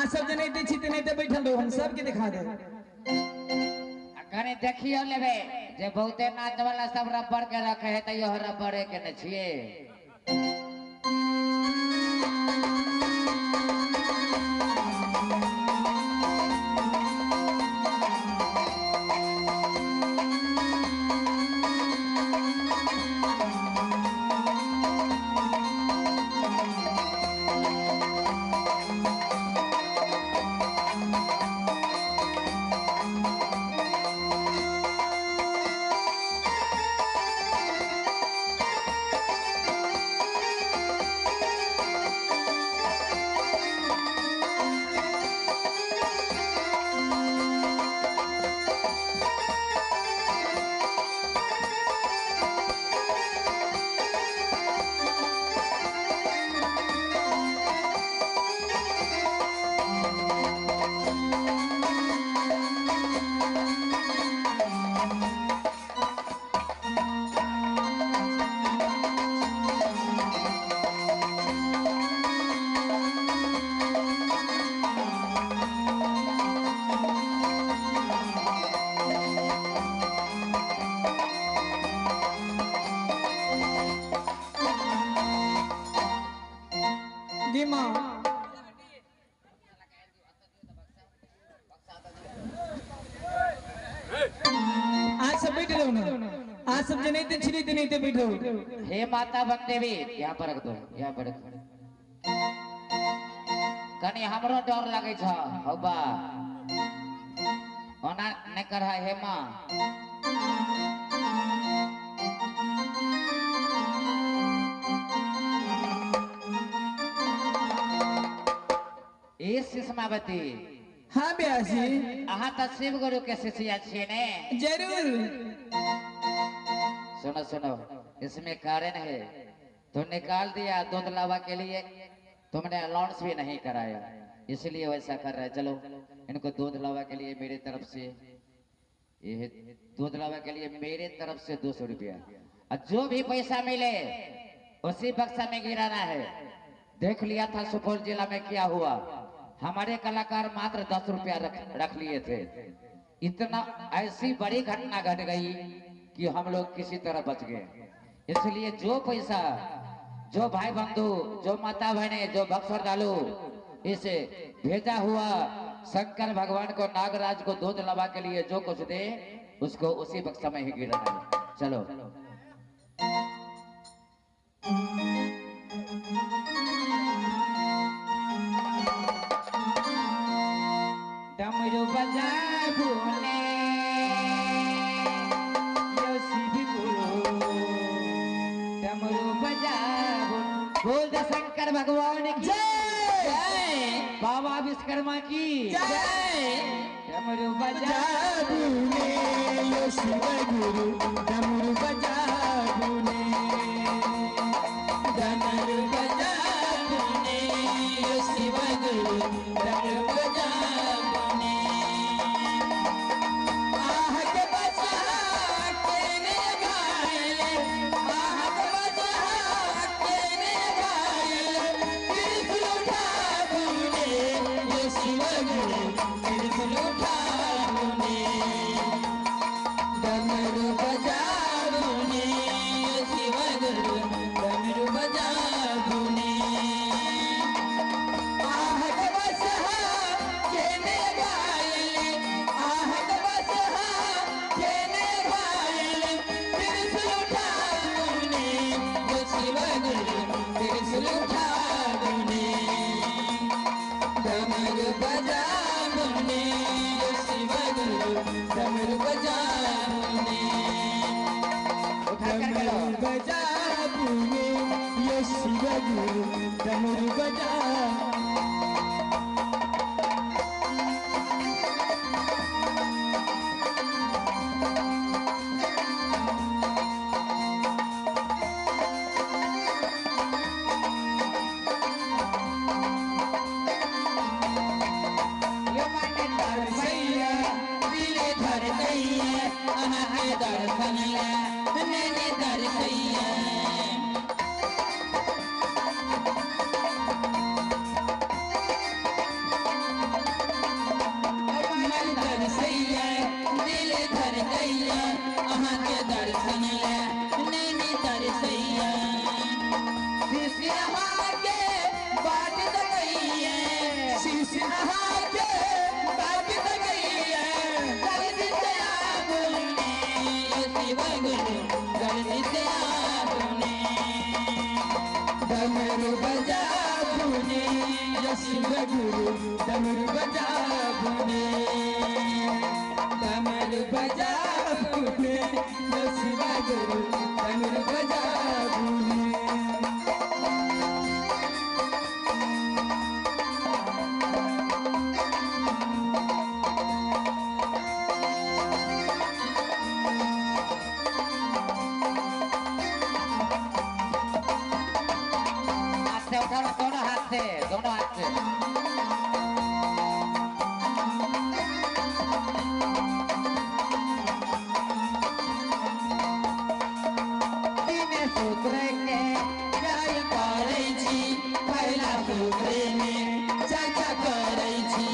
आ सब जने छी तने ते बैठल रहो हम सब के दिखा दे कने देखियो लेबे जे बहुते नाच वाला सब रबर के रखे है त यो रबरे के न छिए आज सब जने ते छिरी ते नहीं ते बैठो हे माता बन देवी यहाँ पर रख दो यहाँ पर रख कनी हमरो डर लगे छ हौबा ओना ने कर हे मां ए सिस्मावती हाँ ब्यासी आहा त शिव गुरु के शिष्या छिए ने जरूर सुनो सुनो इसमें कारण है तो निकाल दिया दूध लावा के लिए तुमने अलाउंस भी नहीं कराया इसलिए वैसा कर रहे चलो इनको दूध लावा के लिए मेरे तरफ से ये दूध लावा के लिए मेरे तरफ से 200 रुपया और जो भी पैसा मिले उसी बक्सा में गिराना है देख लिया था सुपौल जिला में क्या हुआ हमारे कलाकार मात्र 10 रुपया रख लिए थे इतना ऐसी बड़ी घटना घट गई कि हम लोग किसी तरह बच गए इसलिए जो पैसा जो भाई बंधु जो माता बहने जो भक्त श्रद्धालु इसे भेजा हुआ शंकर भगवान को नागराज को दूध लवा के लिए जो कुछ दे उसको उसी बक्सा में ही गिराना है चलो डमरू बजा भूले बोल शंकर भगवान की जय बाबा विश्वकर्मा की जय डमरू बजा भूले यो शिव गुरु डमरू बजा भूले डमरू बजा भूले यो शिव गुरु डमरू बजा भूले आह के बचा के ने गाए आह के बचा के ने गाए त्रिशूल उठा भूले यो शिव गुरु त्रिशूल उठा भूले डमरू बजा भूले यो शिव गुरु डमरू बजा भूले आह के बचा के ने गाए आह के बचा के ने गाए त्रिशूल उठा भूले यो शिव गुरु त्रिशूल उठा भूले डमरू बजा भूले यो शिव गुरु डमरू बजा भूले डमरू बजा भूले यो शिव गुरु डमरू बजा शिव गुरु डमरू बजा बुने डमरू बजा बुने शिव गुरु डमरू बजा बुने दोनों हाथ से सूत्र के जय करे छी पहला सूत्र में चर्चा करे छी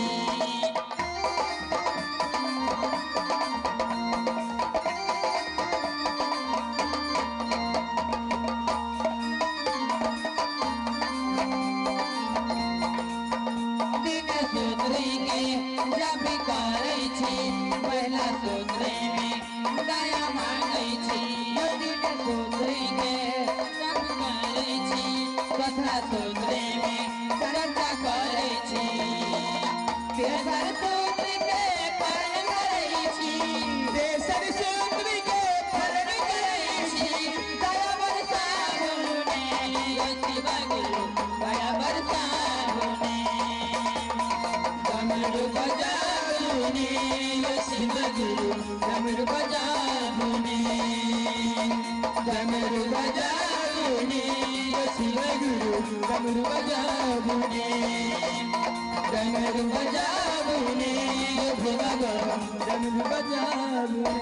पहला सूत्र में दया मांगै छी सूत्र के सब करै छी कथा सूत्र में चर्चा करै छी तेसर सूत्र के पालन करै छी तेसर सूत्र के पालन करै छी दया बरसा बुने शिव गुरु दया बरसा बुने डमरू बजा बुने शिव गुरु डमरू बजा बुने डमरू बजा बुने शिव गुरु डमरू बजा बुने डमरू बजा बुने शिव गुरु डमरू बजा बुने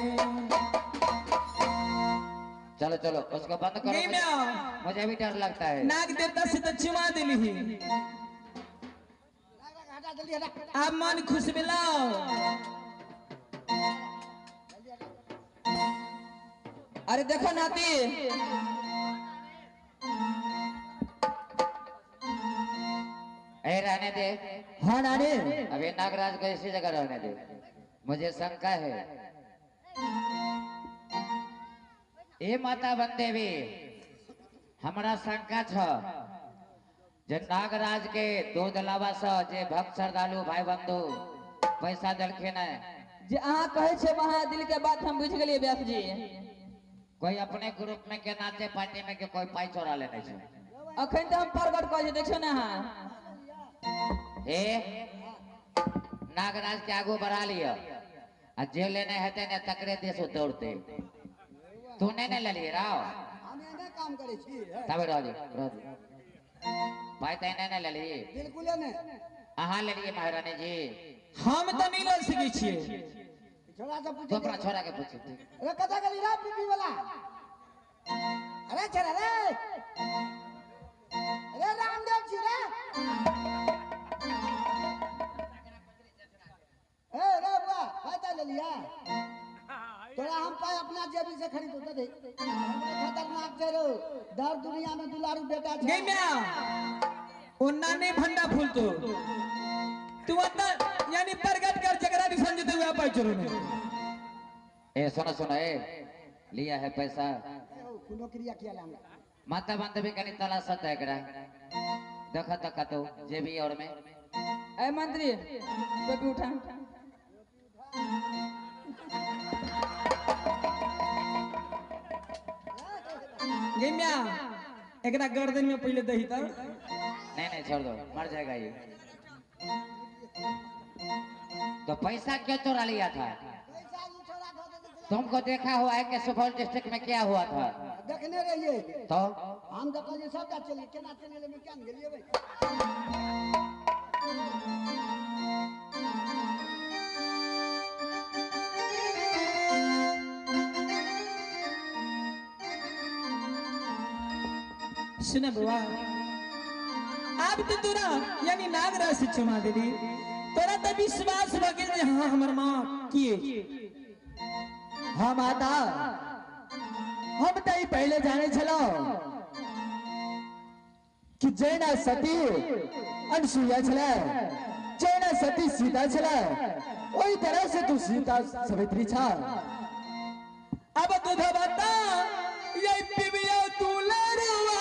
चलो चलो उसको बंद करो मुझे भी डर लगता है नाग देवता से तो चुमा दिली अब मन खुश मिलाओ अरे देखो नाती रहने दे हाँ नानी अभी नागराज को इसी जगह रहने दे मुझे शंका है ए माता बन देवी हमारा शंका छ जे नागराज के दूध लावा से जे भक्त श्रद्धालु भाई बंधु पैसा देलखिन है जे अहाँ कहे छे वहां दिल के बात हम बुझ गेलिए व्यास जी कोई अपने ग्रुप में के नाचे पार्टी में के कोई पाई चोरा लेने छे अखन तो हम प्रगट कह देखो ना ए नागराज के आगू बढ़ा लियो आ जे लेने हेते ने तकरे देश दौड़ते तूने ने ले लिए राव हम एने काम करे छी तब रह भाई तने ने ले ली बिल्कुल ने अहाँ ले लिए महारानी जी हम तो नहीं ले सके छिए छोरा से पूछ तो अपना छोरा के पूछ अरे कथा गली रा बीबी वाला अरे छोरा रे अरे रामदेव जी रे ए रे बुआ फायदा ले लिया तोरा हम पाए अपना जेबी से खरीद दे दे खतरनाक छै रो दर दुनिया में दुलारू बेटा छै नहीं मैं ओन्ना नहीं भंडा फूल तू अंदर यानी प्रगट कर जगरा दिसन जते हुआ पाई चोरो ने ए सुनो सुनो ए लिया है पैसा कुनो क्रिया किया लाम माता बांधवी कनी तलाशत है एकरा देखा तक तो जेबी और में ए मंत्री तो भी उठा गेम्या एकरा गर्दन में पहले दही त नहीं छोड़ दो मर जाएगा ये तो पैसा क्यों चोरा लिया था तुमको देखा हुआ है कि सुपौल डिस्ट्रिक्ट में क्या हुआ था देखने रहिए तो हम तो कहलिए सब चले केना चले में क्या गेलिए भाई सुना बुआ अब तो तोरा यानी नागराज से क्षमा देली तोरा तो विश्वास हो गेल जे हां हमर मां किए हाँ माता हम तो पहले जाने छलो कि जैना सती अनसुईया छले जैना सती सीता छले वही तरह से तू सीता सावित्री छा अब तो बता ये पिबिया तू लड़वा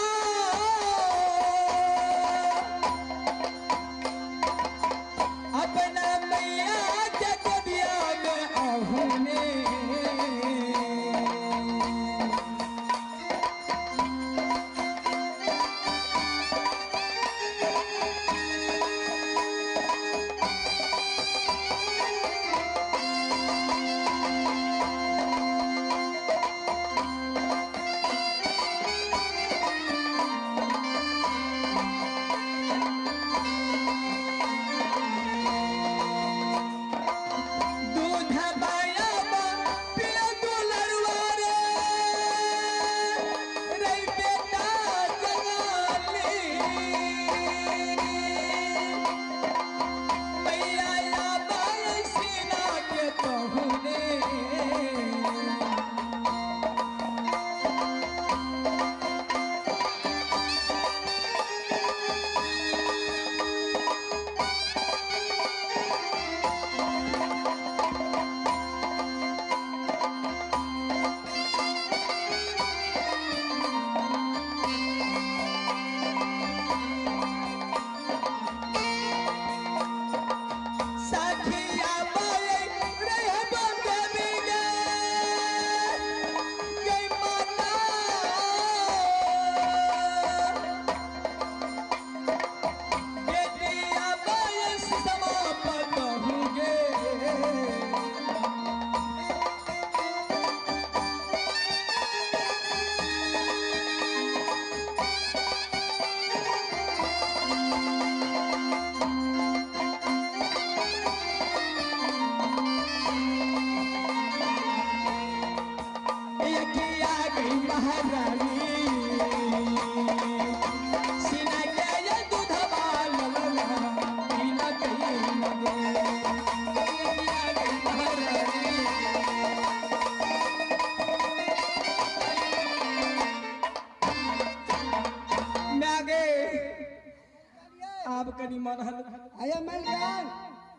आया मैं जान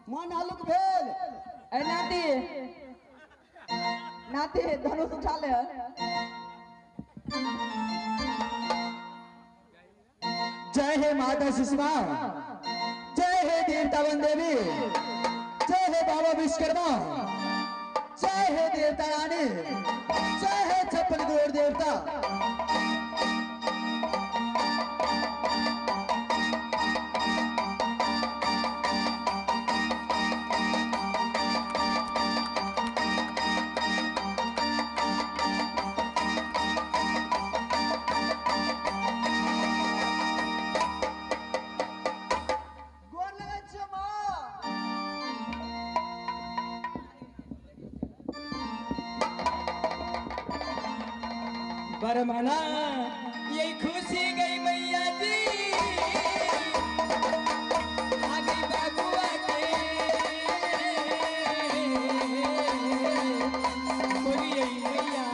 मन हलुक भेल ए नाती नाती धनुष उठा ले। जय हे माता सुषमा, जय हे देवता वन देवी, जय हे बाबा विश्वकर्मा, जय हे देवता रानी, जय हे छप्पन करोड़ देवता। बरमाना ये खुशी गई मैया जी, आ गई बाबुआ के बोलिए मैया।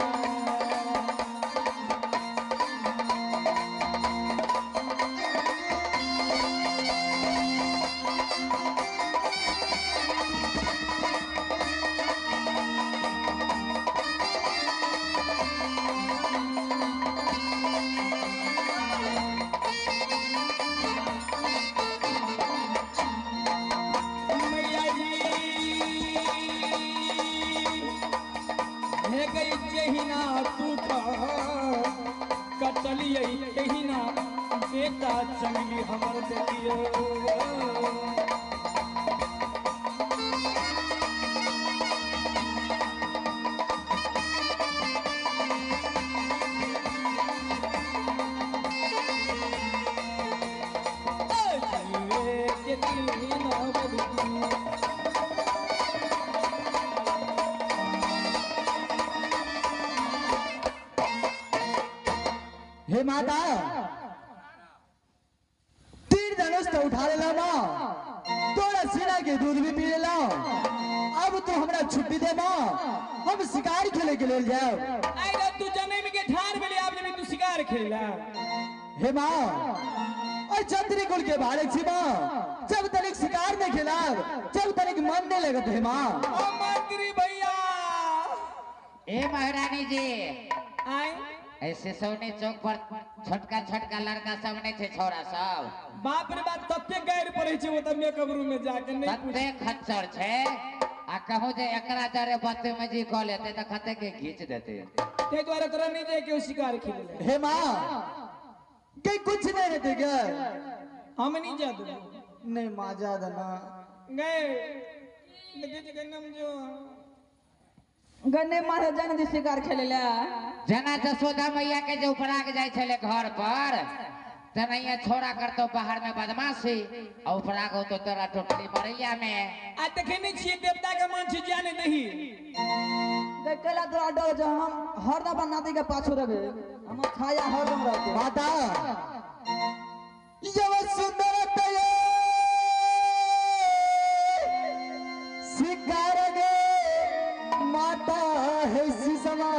कटलिए कहिना बेटा चंगली हमर बेटियो। हे माता तीर धनुष तो उठा ले माँ, तोरा सीना के दूध भी पी ले। अब तू हमरा छुट्टी दे माँ, हम शिकार खेले के लेल जाओ। आइरा तू जन्म के ठार में आप जब तू शिकार खेला। हे माँ और छतरी कुल के बालक छी माँ, जब तक शिकार नहीं खेला जब तक मन नहीं लगत है माँ। ओ मंत्री भैया ए महारानी जी, आए ऐसे सोने चौक पर छोटका छोटका लड़का सब नहीं थे, छोरा सब बाप रे बाप तत्ते गैर पड़े छे, वो त मेकअप रूम में जाके नहीं तत्ते खच्चर छे। आ कहूं जे एकरा जरे बत्ते में जी कह लेते त खते के खींच देते। ते द्वारा तोरा नहीं जाए के शिकार खेले। हे मां के कुछ नहीं रहते क्या? हम नहीं जादू नहीं मां ज्यादा ना गए लगे जगह नाम जो गन्ने मारे जन दी शिकार खेले ले। जना जसोदा मैया के जो उपराग जाय छले घर पर, तनैया छोड़ा करतो बाहर में बदमाशी और उपराग हो तो तेरा टोटली मरैया में। आ देखे नहीं छिए देवता का मन से जाने नहीं देखला तोरा डर जो हम हरदम बनाती के पाछू रहे, हम छाया हरदम रहते। माता यव सुंदर तये शिकार गे माता है सीसमा,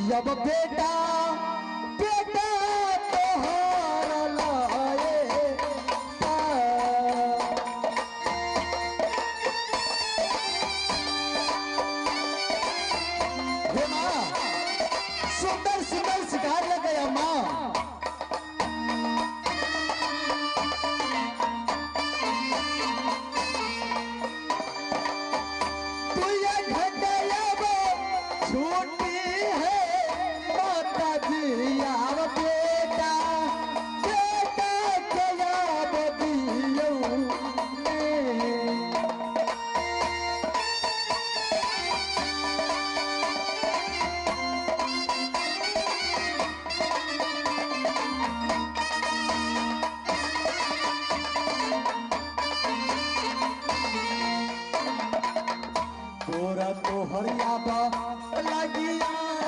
यब बेटा बेटा तोहार लाए हे माँ सुंदर सुंदर शिकार लग गया माँ। तो हरियाबा लगिया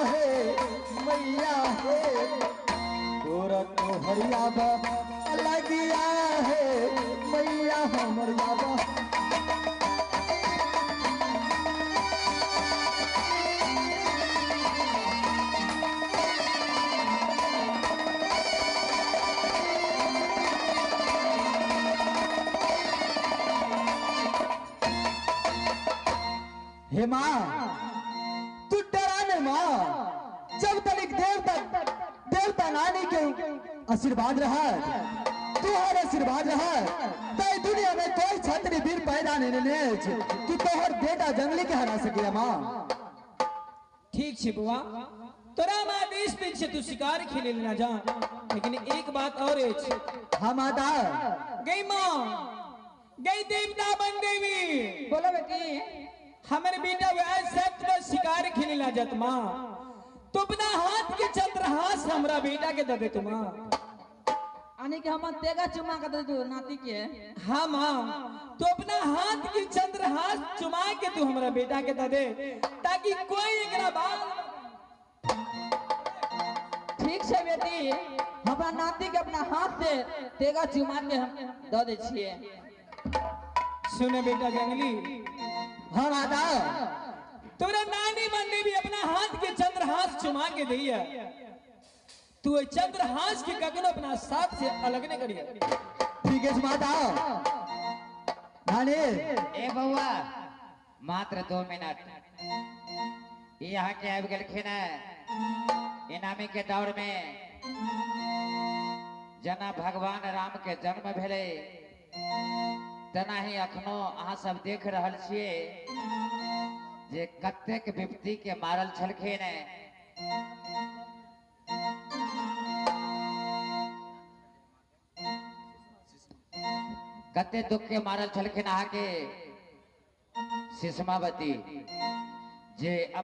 है मैया है, तोरा तो हरियाबा लगिया है मैया हमरियाबा। हे माँ तू डराने माँ, जब तक देवता नानी के आशीर्वाद रहा, तुहर आशीर्वाद रहा, तो दुनिया में कोई छत्री वीर पैदा नहीं ने कि तोहर बेटा जंगली के हरा सके माँ। ठीक छे बुआ, तोरा हम आदेश पे छे तू शिकार खेले ना जा, लेकिन एक बात और है। हाँ माता। गई माँ, गई देवता बन देवी। बोलो बेटी। हमारे बेटा वह सत्य में शिकार खेले ना जात माँ, तो अपना हाथ के चंद्रहास हमरा बेटा के दे तू माँ। आने के हम तेगा चुमा कर दे तू नाती के। हाँ माँ, तो अपना हाथ की चंद्रहास चुमा के तू हमरा बेटा के दे, ताकि कोई एकरा बाल। ठीक है बेटी, हमारा नाती के अपना हाथ से तेगा चुमा के हम दे दे छिए। सुने बेटा जंगली। हाँ माता। तोरा नानी मन ने भी अपना हाथ के चंद्रहास चुमा के दिया, तू चंद्रहास के कगन अपना साथ से अलग नहीं करिए। ठीक है माता। नानी ए बउआ मात्र 2 मिनट यहाँ के आबि गेलखिन इनामी के दौर में। जना भगवान राम के जन्म भेले तना ही अखनो अहाँ सब देख रहल छियै जे कतेक विपत्ति के मारल छलखिन। कते दुख के मारल छलखिन अहाँ के सिसमावती जे